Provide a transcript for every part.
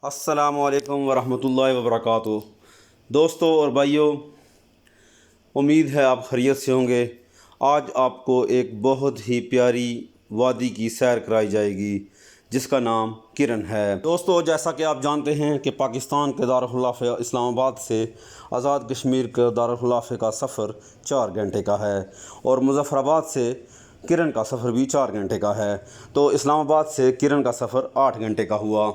अस्सलामुअलैकुम वरहमतुल्लाहि वबरकातुहू। दोस्तों और भाइयों, उम्मीद है आप खैरियत से होंगे। आज आपको एक बहुत ही प्यारी वादी की सैर कराई जाएगी जिसका नाम किरन है। दोस्तों, जैसा कि आप जानते हैं कि पाकिस्तान के दारुल खिलाफा इस्लामाबाद से आज़ाद कश्मीर के दारुल खिलाफा का सफ़र 4 घंटे का है और मुज़फ़्फ़राबाद से किरन का सफ़र भी 4 घंटे का है। तो इस्लामाबाद से किरन का सफ़र 8 घंटे का हुआ।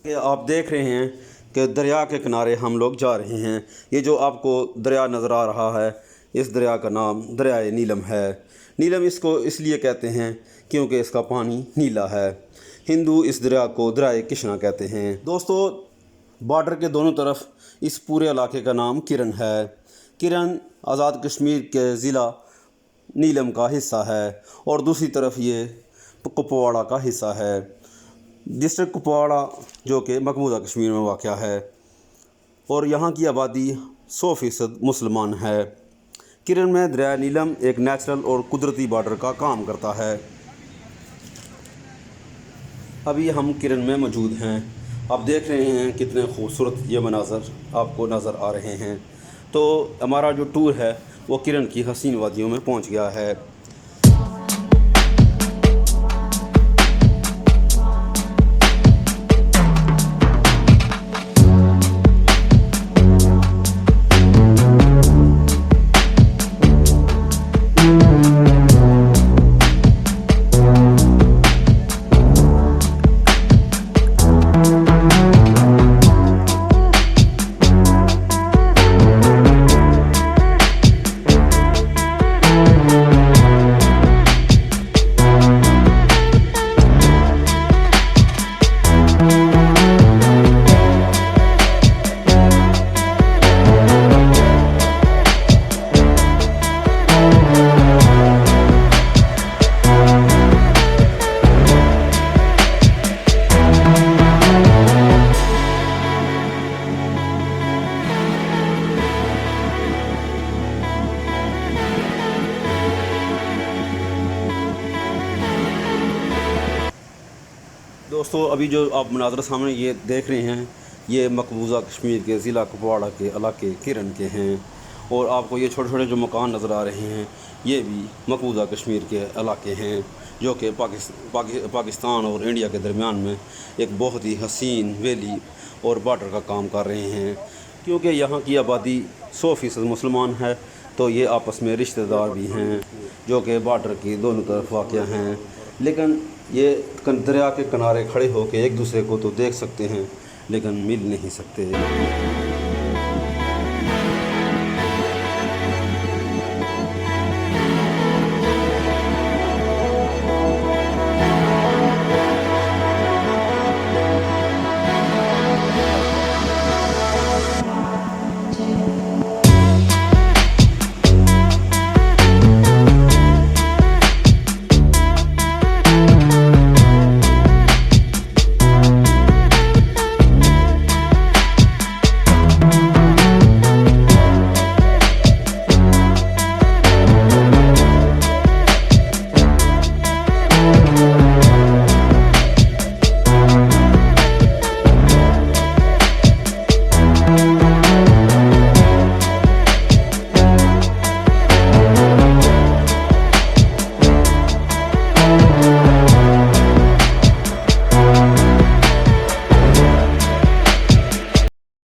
कि आप देख रहे हैं कि दरिया के किनारे हम लोग जा रहे हैं। ये जो आपको दरिया नज़र आ रहा है, इस दरिया का नाम दरियाए नीलम है। नीलम इसको इसलिए कहते हैं क्योंकि इसका पानी नीला है। हिंदू इस दरिया को दरियाए कृष्णा कहते हैं। दोस्तों, बॉर्डर के दोनों तरफ इस पूरे इलाके का नाम किरन है। किरन आज़ाद कश्मीर के ज़िला नीलम का हिस्सा है और दूसरी तरफ ये कुपवाड़ा का हिस्सा है। डिस्ट्रिक्ट कुपवाड़ा जो कि मकबूजा कश्मीर में वाक़ है और यहाँ की आबादी 100% मुसलमान है। किरन में दरिया नीलम एक नेचुरल और कुदरती बॉर्डर का काम करता है। अभी हम किरन में मौजूद हैं। आप देख रहे हैं कितने खूबसूरत ये मनाज़र आपको नज़र आ रहे हैं। तो हमारा जो टूर है वो किरन की हसीन वादियों में पहुँच गया है। दोस्तों, अभी जो आप मुनाज़र सामने ये देख रहे हैं, ये मकबूजा कश्मीर के ज़िला कुपवाड़ा के इलाके किरन के हैं और आपको ये छोटे छोटे जो मकान नज़र आ रहे हैं ये भी मकबूजा कश्मीर के इलाके हैं जो कि पाकिस्तान और इंडिया के दरमियान में एक बहुत ही हसीन वैली और बॉर्डर का काम कर रहे हैं। क्योंकि यहाँ की आबादी 100% मुसलमान है तो ये आपस में रिश्तेदार भी हैं जो कि बॉर्डर की दोनों तरफ वाक़ हैं। लेकिन ये दरिया के किनारे खड़े होकर एक दूसरे को तो देख सकते हैं लेकिन मिल नहीं सकते।